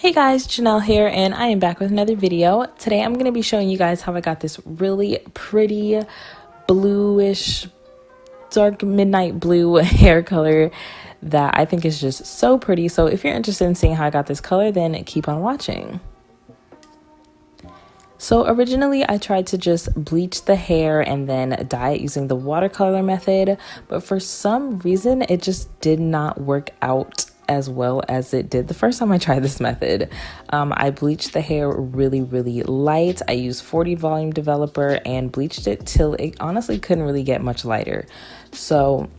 Hey guys, Janelle here, and I am back with another video. Today I'm going to be showing you guys how I got this really pretty bluish, dark midnight blue hair color that I think is just so pretty. So if you're interested in seeing how I got this color, then keep on watching. So originally I tried to just bleach the hair and then dye it using the watercolor method, but for some reason it just did not work out as well as it did the first time I tried this method. I bleached the hair really light. I used 40 volume developer and bleached it till it honestly couldn't really get much lighter. So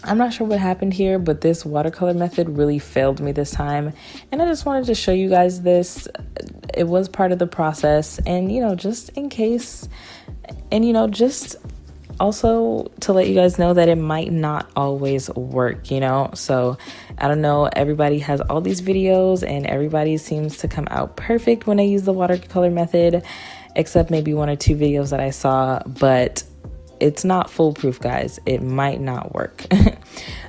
I'm not sure what happened here, but this watercolor method really failed me this time, and I just wanted to show you guys this. It was part of the process, and just in case, and just also to let you guys know that it might not always work, so I don't know, everybody has all these videos and everybody seems to come out perfect when I use the watercolor method, except maybe one or two videos that I saw, but it's not foolproof, guys. It might not work.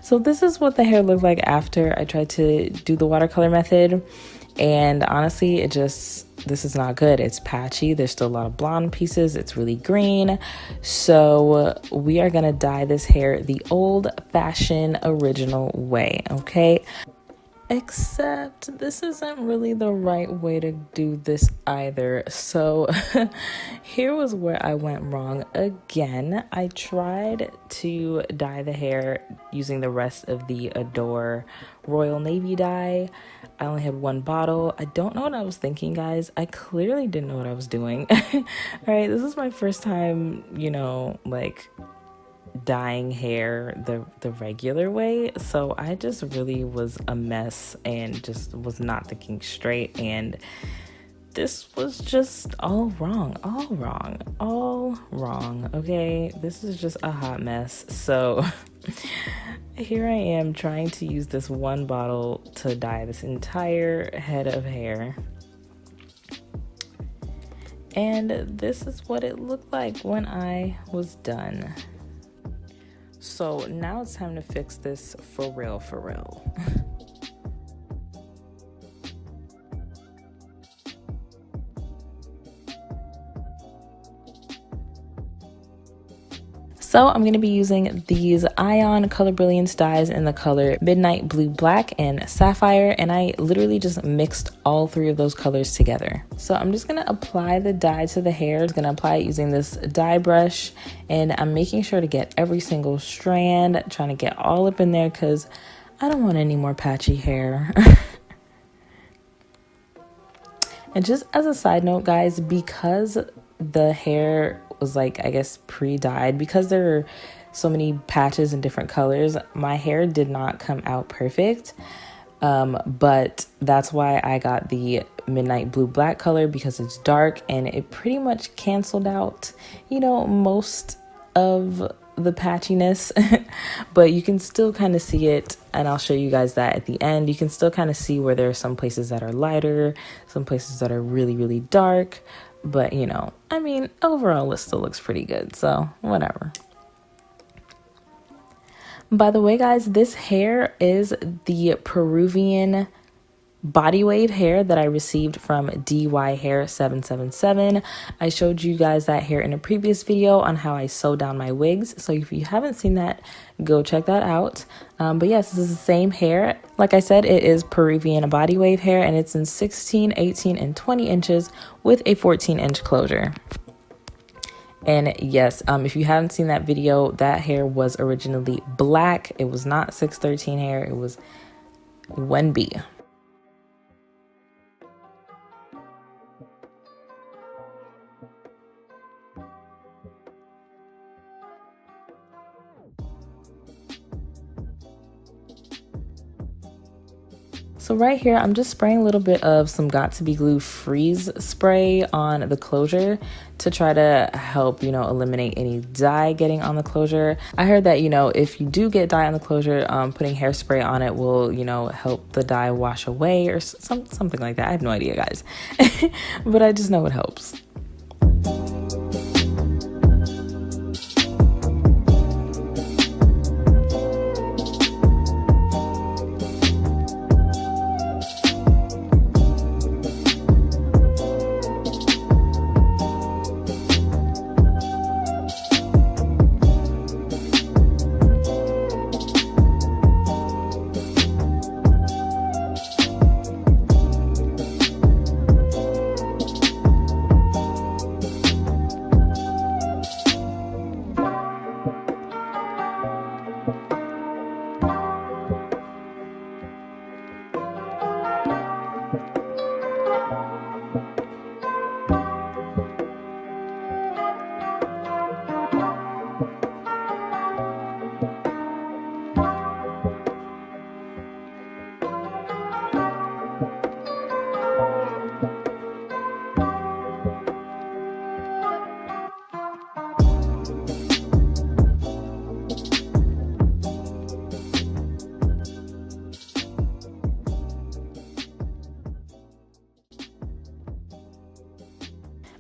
So this is what the hair looked like after I tried to do the watercolor method, and honestly this is not good. It's patchy. There's still a lot of blonde pieces. It's really green. So we are gonna dye this hair the old-fashioned original way, okay? Except this isn't really the right way to do this either. So here was where I went wrong again. I tried to dye the hair using the rest of the Adore Royal Navy dye. I only had one bottle. I don't know what I was thinking, guys. I clearly didn't know what I was doing. All right, this is my first time, like dyeing hair the regular way, so I just really was a mess and just was not thinking straight, and this was just all wrong, okay? This is just a hot mess. So here I am trying to use this one bottle to dye this entire head of hair, and this is what it looked like when I was done. So now it's time to fix this for real. So I'm going to be using these Ion Color Brilliance dyes in the color Midnight Blue Black and Sapphire, and I literally just mixed all three of those colors together. So I'm just going to apply the dye to the hair. I'm going to apply it using this dye brush, and I'm making sure to get every single strand, trying to get all up in there because I don't want any more patchy hair. And just as a side note, guys, because the hair was like, I guess, pre-dyed, because there are so many patches in different colors, my hair did not come out perfect, but that's why I got the Midnight Blue Black color, because it's dark and it pretty much canceled out most of the patchiness. But you can still kind of see it, and I'll show you guys that at the end. You can still kind of see where there are some places that are lighter, some places that are really dark, but I mean, overall it still looks pretty good, so whatever. By the way, guys, this hair is the Peruvian Body Wave hair that I received from Dyhair777. I showed you guys that hair in a previous video on how I sew down my wigs, so if you haven't seen that, go check that out. But yes, this is the same hair. Like I said, it is Peruvian Body Wave hair, and it's in 16, 18, and 20 inches with a 14-inch closure. And yes, if you haven't seen that video, that hair was originally black. It was not 613 hair, it was 1B. So right here, I'm just spraying a little bit of some Got To Be Glue freeze spray on the closure to try to help, eliminate any dye getting on the closure. I heard that, if you do get dye on the closure, putting hairspray on it will, help the dye wash away or something like that. I have no idea, guys, but I just know it helps.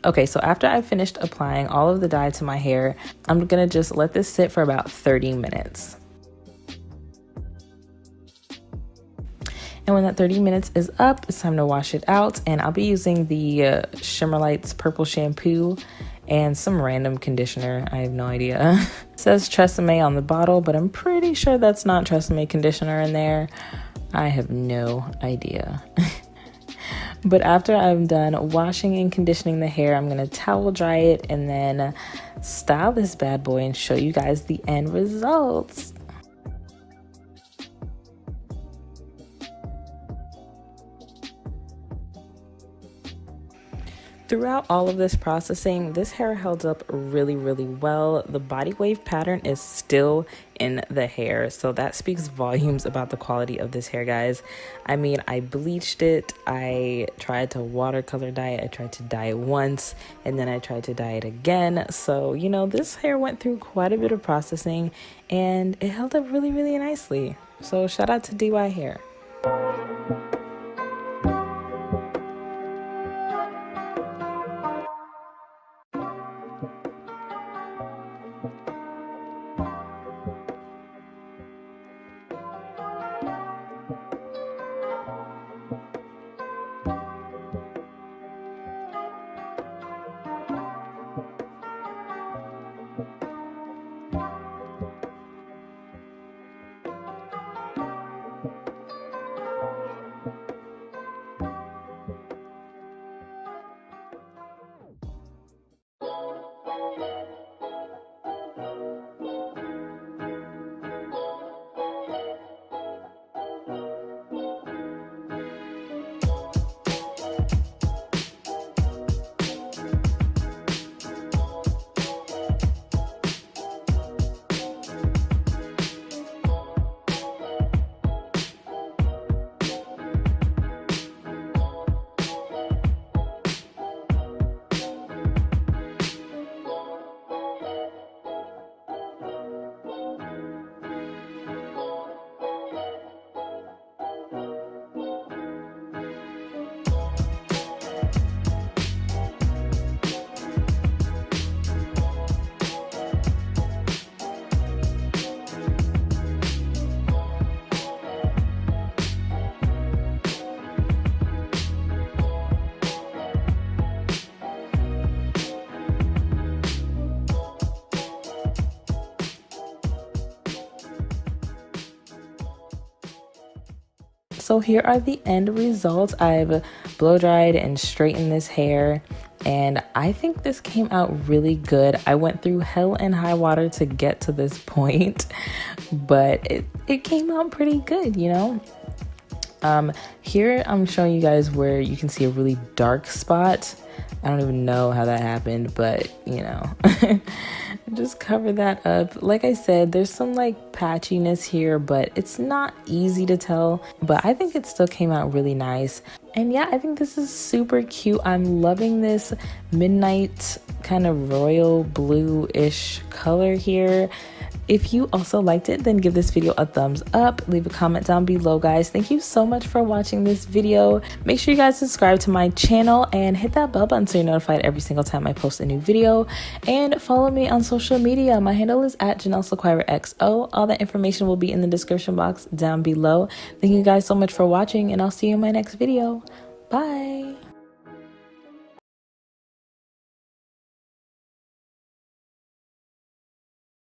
Okay, so after I finished applying all of the dye to my hair, I'm gonna just let this sit for about 30 minutes. And when that 30 minutes is up, it's time to wash it out. And I'll be using the Shimmer Lights purple shampoo and some random conditioner. I have no idea. It says Tresemme on the bottle, but I'm pretty sure that's not Tresemme conditioner in there. I have no idea. But after I'm done washing and conditioning the hair, I'm gonna towel dry it and then style this bad boy and show you guys the end results. Throughout all of this processing, this hair held up really, really well. The body wave pattern is still in the hair, so that speaks volumes about the quality of this hair, guys. I mean, I bleached it, I tried to watercolor dye it, I tried to dye it once, and then I tried to dye it again. So, you know, this hair went through quite a bit of processing, and it held up really, really nicely. So shout out to DY Hair. So here are the end results. I've blow dried and straightened this hair, and I think this came out really good. I went through hell and high water to get to this point, but it came out pretty good, you know? Here I'm showing you guys where you can see a really dark spot. I don't even know how that happened, but you know, just cover that up. Like I said, there's some like patchiness here, but it's not easy to tell, but I think it still came out really nice. And yeah, I think this is super cute. I'm loving this midnight kind of royal blue-ish color here. If you also liked it, then give this video a thumbs up. Leave a comment down below, guys. Thank you so much for watching this video. Make sure you guys subscribe to my channel and hit that bell button so you're notified every single time I post a new video. And follow me on social media. My handle is @JanelleSequiraXO. All that information will be in the description box down below. Thank you guys so much for watching, and I'll see you in my next video. Bye.